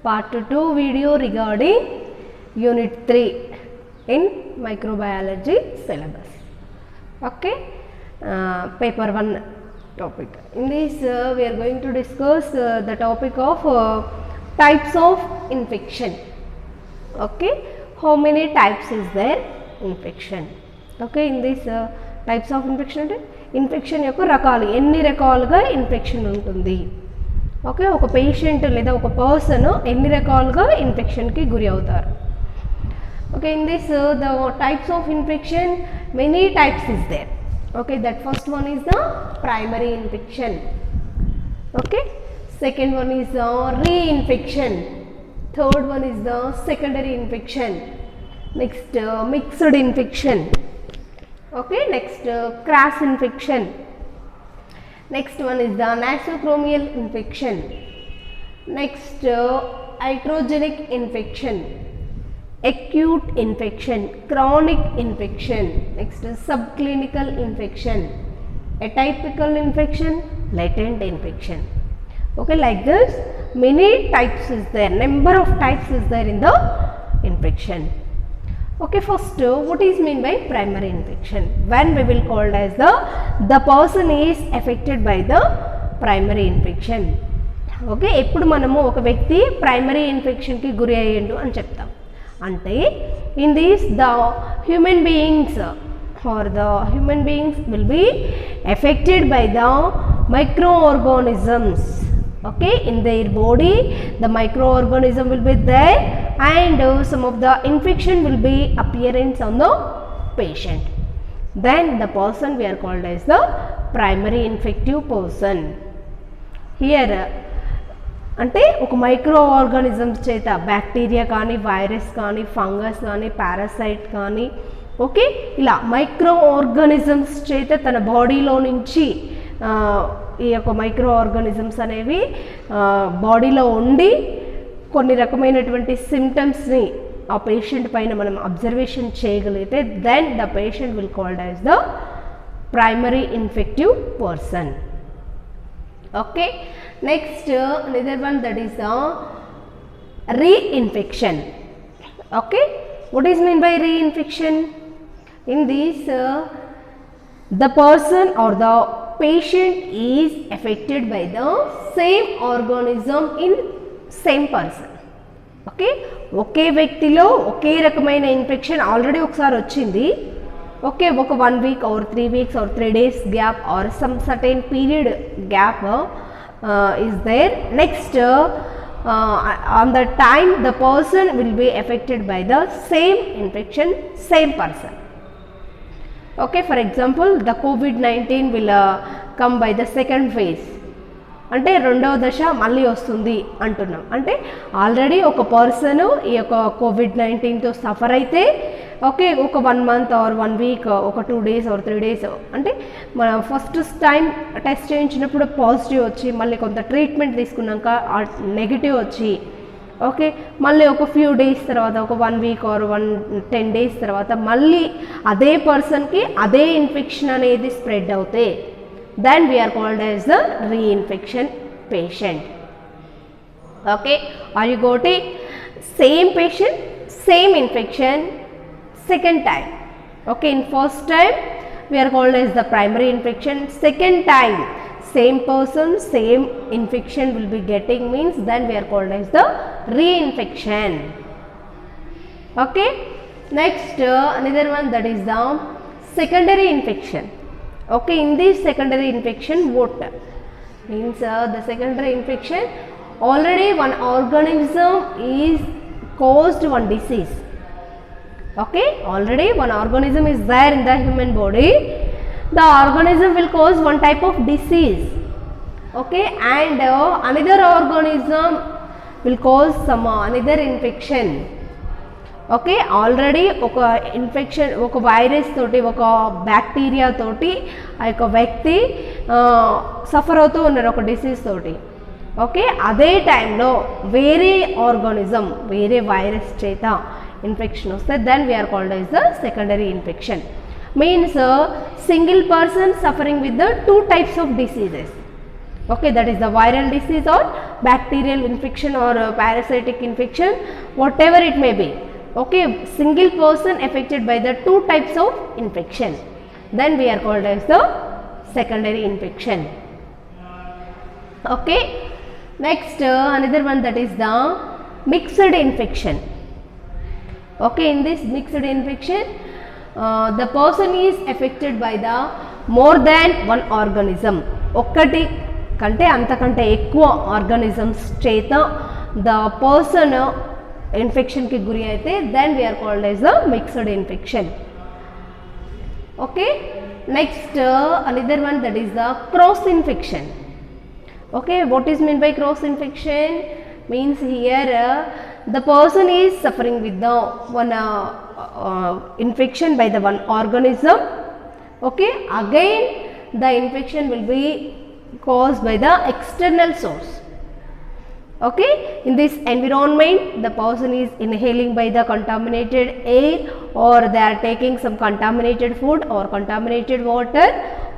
part 2 video regarding unit 3 in microbiology syllabus. Okay, paper 1 topic. In this we are going to discuss the topic of types of infection. Okay, how many types is there infection? Okay, in this types of infection అంటే infection యొక్క రకాలు, ఎన్ని రకాలుగా infection ఉంటుంది. Okay, ఒక patient లేదా ఒక person ఎన్ని రకాలుగా ఇన్ఫెక్షన్కి గురి అవుతారు. Okay, in this the types of infection many types is there. Okay, that first one is the primary infection. Okay, second one is the reinfection, third one is the secondary infection, next mixed infection. Okay, next cross infection, next one is the nosocomial infection, next iatrogenic infection, acute infection, chronic infection, next subclinical infection, atypical infection, latent infection. Okay, like this many types is there, number of types is there in the infection. Okay, first what is mean by primary infection? When we will call as the person is affected by the primary infection. Okay, ఎప్పుడు మనము ఒక వ్యక్తి primary ఇన్ఫెక్షన్కి గురి అయ్యిండు అని చెప్తాం అంటే in this the human beings or the human beings will be affected by the microorganisms. Okay, in their body the microorganism will be there and some of the infection will be appearance on the patient. Then the person we are called as the primary infective person. Here అంటే ఒక micro organisms చేత bacteria కానీ virus కానీ fungus కానీ parasite కానీ okay ఇలా micro organisms చేత తన బాడీలో నుంచి ఈ యొక్క మైక్రో ఆర్గానిజమ్స్ అనేవి బాడీలో ఉండి కొన్ని రకమైనటువంటి సిమ్టమ్స్ని ఆ పేషెంట్ పైన మనం అబ్జర్వేషన్ చేయగలిగితే then the patient will called as the primary infective person. Okay, next another one that is the reinfection. Okay, what is mean by reinfection? In this the person or the patient is affected by the same organism in same person. Okay, ఒకే వ్యక్తిలో ఒకే రకమైన infection already ఒకసారి వచ్చింది. Okay, ఒక 1 week or 3 weeks or 3 days gap or some certain period gap is there. Next on the time the person will be affected by the same infection same person. Okay, for example the COVID-19 will come by the second phase అంటే రెండవ దశ మళ్ళీ వస్తుంది అంటున్నాం. అంటే already ఒక person ఈ యొక్క COVID-19తో సఫర్ అయితే ఓకే ఒక 1 month ఆర్ 1 week ఒక 2 days ఆర్ 3 days అంటే మన ఫస్ట్ టైం టెస్ట్ చేయించినప్పుడు పాజిటివ్ వచ్చి మళ్ళీ కొంత ట్రీట్మెంట్ తీసుకున్నాక నెగిటివ్ వచ్చి ఓకే మళ్ళీ ఒక ఫ్యూ డేస్ తర్వాత ఒక 1 week ఆర్ 10 days తర్వాత మళ్ళీ అదే పర్సన్కి అదే ఇన్ఫెక్షన్ అనేది స్ప్రెడ్ అవుతే then we are called as the reinfection patient. Okay, are you got it? Same patient, same infection, second time. Okay, in first time we are called as the primary infection, second time same person same infection will be getting means then we are called as the reinfection. Okay, next another one that is the secondary infection. Okay, in this secondary infection what means the secondary infection already one organism is caused one disease. Okay, already one organism is there in the human body, the organism will cause one type of disease. Okay, and another organism will cause some another infection. Okay, already ఒక infection ఒక virus తోటి ఒక bacteria తోటి ఆ యొక్క వ్యక్తి suffer అవుతూ ఉన్నారు ఒక డిసీజ్ తోటి. ఓకే, అదే టైంలో వేరే ఆర్గానిజం వేరే వైరస్ చేత ఇన్ఫెక్షన్ వస్తే then we are called as the secondary infection. Means single person suffering with the 2 types of diseases. Okay, that is the viral disease or bacterial infection or parasitic infection, whatever it may be. Okay, single person affected by the two types of infection, then we are called as the secondary infection. Okay, next another one, that is the mixed infection. Okay, in this mixed infection, the person is affected by the more than one organism. ఒకటి కంటే అంతకంటే ఎక్కువ organisms చేత the person ఇన్ఫెక్షన్కి గురి అయితే then we are called as the mixed infection. Okay, next another one, that is the cross infection. Okay, what is meant by cross infection? Means here the person is suffering with the one infection by the one organism. Okay, again the infection will be caused by the external source. Okay, in this environment the person is inhaling by the contaminated air, or they are taking some contaminated food or contaminated water,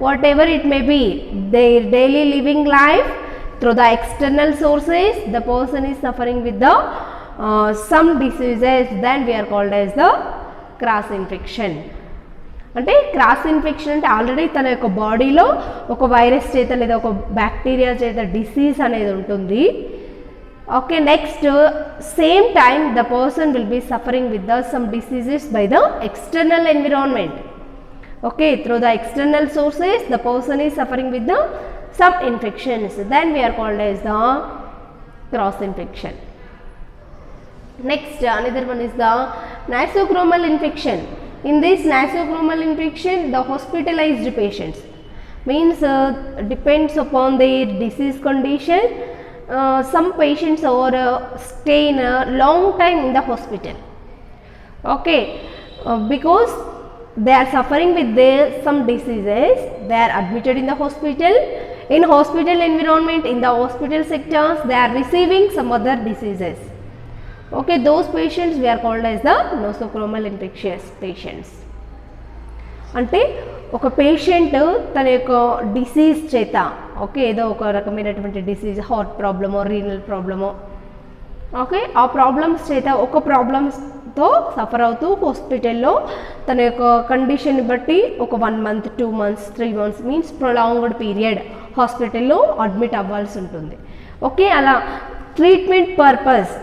whatever it may be, their daily living life through the external sources the person is suffering with the some diseases, then we are called as the cross infection. అంటే cross infection అంటే already తన యొక్క బాడీలో ఒక virus చేత లేదా ఒక bacteria చేత డిసీజ్ అనేది ఉంటుంది. Okay, next same time the person will be suffering with the some diseases by the external environment. Okay, through the external sources the person is suffering with the some infections, then we are called as the cross infection. Next another one is the nosocomial infection. In this nosocomial infection the hospitalized patients, means depends upon their disease condition, some patients are stay in a long time in the hospital. Okay, because they are suffering with their some diseases, they are admitted in the hospital. In hospital environment, in the hospital sectors, they are receiving some other diseases. Okay, those patients we are called as the nosocomial infectious patients. అంటే ఒక patient తన యొక్క disease చేత, okay, ఏదో ఒక రకమైనటువంటి disease, heart ప్రాబ్లమో renal ప్రాబ్లమో, okay, ఆ problems చేత ఒక ప్రాబ్లమ్స్తో సఫర్ అవుతూ హాస్పిటల్లో తన యొక్క కండిషన్ బట్టి ఒక 1 month 2 months 3 months means prolonged period హాస్పిటల్లో అడ్మిట్ అవ్వాల్సి ఉంటుంది. ఓకే, అలా ట్రీట్మెంట్ పర్పస్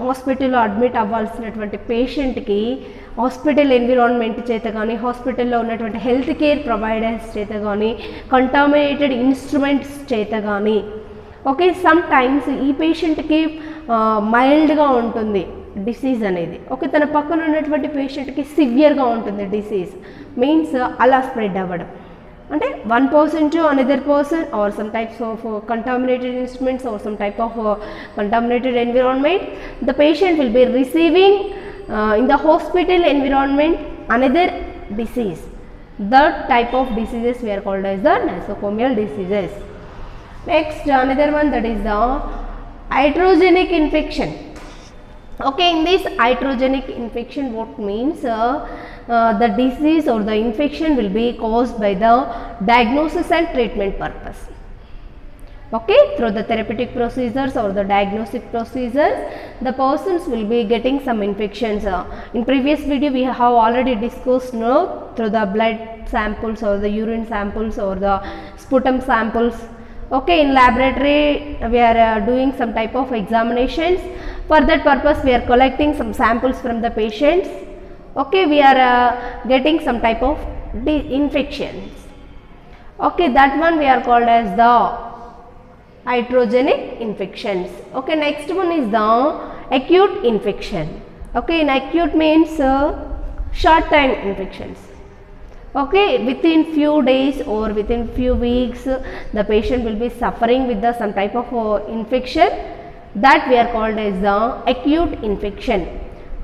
హాస్పిటల్లో అడ్మిట్ అవ్వాల్సినటువంటి పేషెంట్కి హాస్పిటల్ ఎన్విరాన్మెంట్ చేత కానీ, హాస్పిటల్లో ఉన్నటువంటి హెల్త్ కేర్ ప్రొవైడర్స్ చేత కానీ, కంటామినేటెడ్ ఇన్స్ట్రుమెంట్స్ చేత కానీ, ఓకే, సమ్ టైమ్స్ ఈ పేషెంట్కి మైల్డ్గా ఉంటుంది డిసీజ్ అనేది, ఓకే, తన పక్కన ఉన్నటువంటి పేషెంట్కి సివియర్గా ఉంటుంది డిసీజ్, మీన్స్ అలా స్ప్రెడ్ అవ్వడం. అంటే one person to another person, or some types of contaminated instruments or some type of contaminated environment, the patient will be receiving in the hospital environment another disease. That type of diseases we are called as the nosocomial diseases. Next another one, that is the iatrogenic infection. Okay, in this iatrogenic infection, what means the disease or the infection will be caused by the diagnosis and treatment purpose. Okay, through the therapeutic procedures or the diagnostic procedures, the persons will be getting some infections. In previous video we have already discussed, through the blood samples or the urine samples or the sputum samples. Okay, in laboratory we are doing some type of examinations. For that purpose we are collecting some samples from the patients. Okay, we are getting some type of infections. Okay, that one we are called as the iatrogenic infections. Okay, next one is the acute infection. Okay, in acute means short time infections. Okay, within few days or within few weeks the patient will be suffering with the some type of infection, that we are called as the acute infection.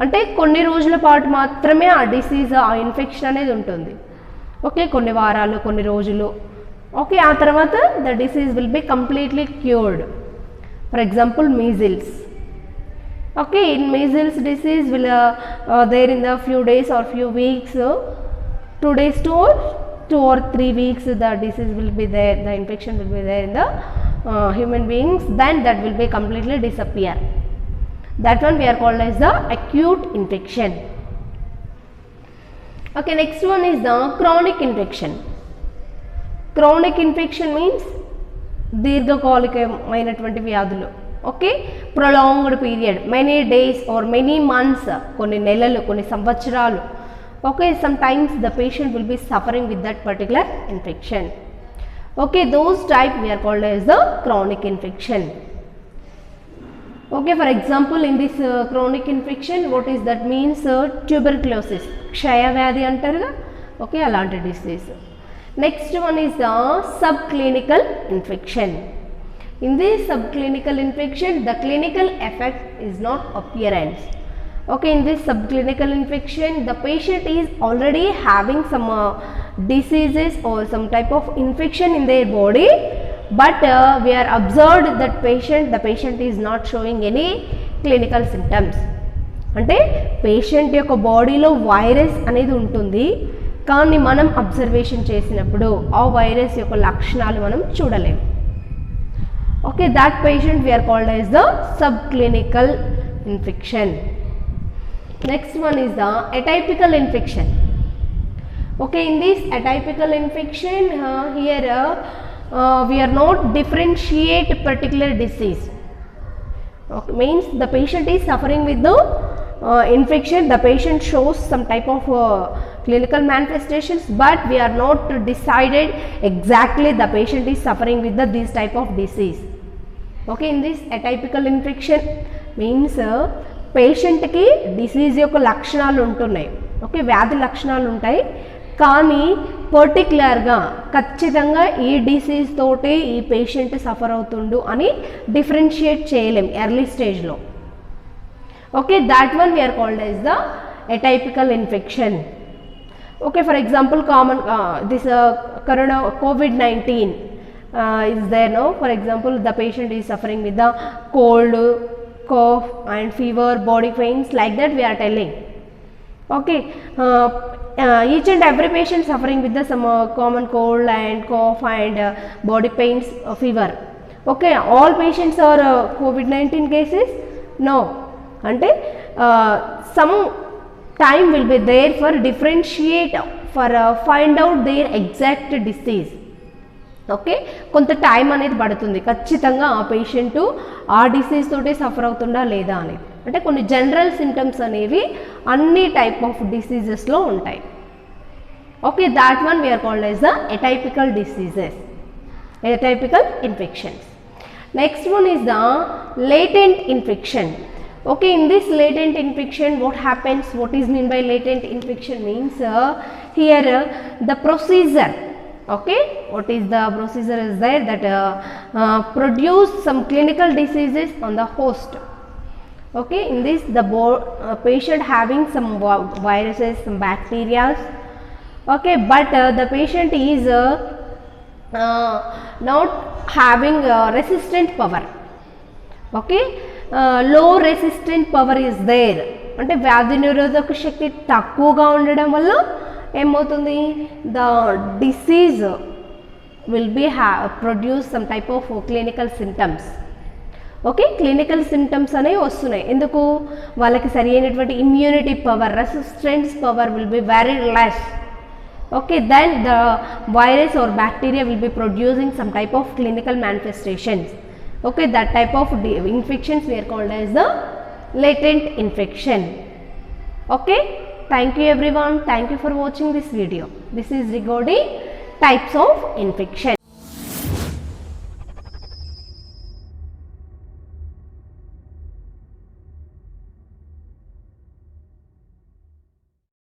అంటే కొన్ని రోజుల పాటు మాత్రమే ఆ disease, ఆ infection అనేది ఉంటుంది. Okay, కొన్ని వారాలు కొన్ని రోజులు. ఓకే, ఆ తర్వాత the disease will be completely cured. For example measles. Okay, in measles disease will there in the few days or few weeks, 2 days to 2 or 3 weeks the disease will be there, the infection will be there in the human beings, then that will be completely disappear. That one we are called as the acute infection. Okay, next one is the chronic infection. Chronic infection means దీర్ఘకాలికమైనటువంటి వ్యాధులు. Okay, prolonged period, many days or many months, కొన్ని నెలలు, కొన్ని సంవత్సరాలు. Okay, some times the patient will be suffering with that particular infection. Okay, those type we are called as the chronic infection. Okay, for example, in this chronic infection, what is that means? Tuberculosis, క్షయ వ్యాధి అంటారుగా. Okay, అలాంటి disease. Next one is the subclinical infection. In this subclinical infection, the clinical effect is not appearance. Okay, in this subclinical infection, the patient is already having some diseases or some type of infection in their body, but we are observed that the patient is not showing any clinical symptoms. అంటే patient యొక్క బాడీలో virus అనేది ఉంటుంది, కానీ మనం observation చేసినప్పుడు ఆ virus యొక్క లక్షణాలు మనం చూడలేము. Okay, that patient we are called as the subclinical infection. Next one is the atypical infection. Okay, in this atypical infection, here we are not differentiate particular disease. Okay, means the patient is suffering with the infection, the patient shows some type of clinical manifestations, but we are not decided exactly the patient is suffering with this type of disease. Okay, in this atypical infection means patient ki disease యొక్క లక్షణాలు ఉంటున్నాయి. Okay, వ్యాధి లక్షణాలు ఉంటాయి, కానీ పర్టికులర్గా ఖచ్చితంగా ఈ డిసీజ్ తోటి ఈ పేషెంట్ సఫర్ అవుతుండు అని డిఫరెన్షియేట్ చేయలేం ఎర్లీ స్టేజ్లో. Okay, that one we are called as the atypical infection. Okay, for example, common this corona COVID-19 is there now. For example, the patient is suffering with the cold, cough and fever, body pains, like that we are telling. Okay, each and every patient suffering with the some common cold and cough and body pains, fever. Okay, all patients are COVID-19 cases? No. అంటే some time will be there for differentiate, for find out their exact disease. Okay, కొంత time అనేది పడుతుంది ఖచ్చితంగా ఆ patient ఆ disease తోటే suffer అవుతుందా లేదా అనేది. అంటే కొన్ని జనరల్ సిమ్టమ్స్ అనేవి అన్ని టైప్ ఆఫ్ డిసీజెస్లో ఉంటాయి. Okay, that one we are called as the atypical diseases, atypical infections. Next one is the latent infection. Okay, in this latent infection, what happens, what is mean by latent infection means here the procedure. Okay, what is the procedure is there that produce some clinical diseases on the host. Okay, in this the patient having some viruses, some bacteria. Okay, but the patient is not having resistant power. Okay, low resistant power is there. అంటే వ్యాధి నిరోధక శక్తి తక్కువగా ఉండడం వల్ల ఏమవుతుంది, the disease will B produce some type of clinical symptoms. Okay, clinical symptoms అనేవి వస్తున్నాయి. ఎందుకు, వాళ్ళకి సరి అయినటువంటి immunity power, resistance power will be very less. Okay, then the virus or bacteria will be producing some type of clinical manifestations. Okay, that type of infections we are called as the latent infection. Okay, thank you everyone, thank you for watching this video. This is regarding types of infection.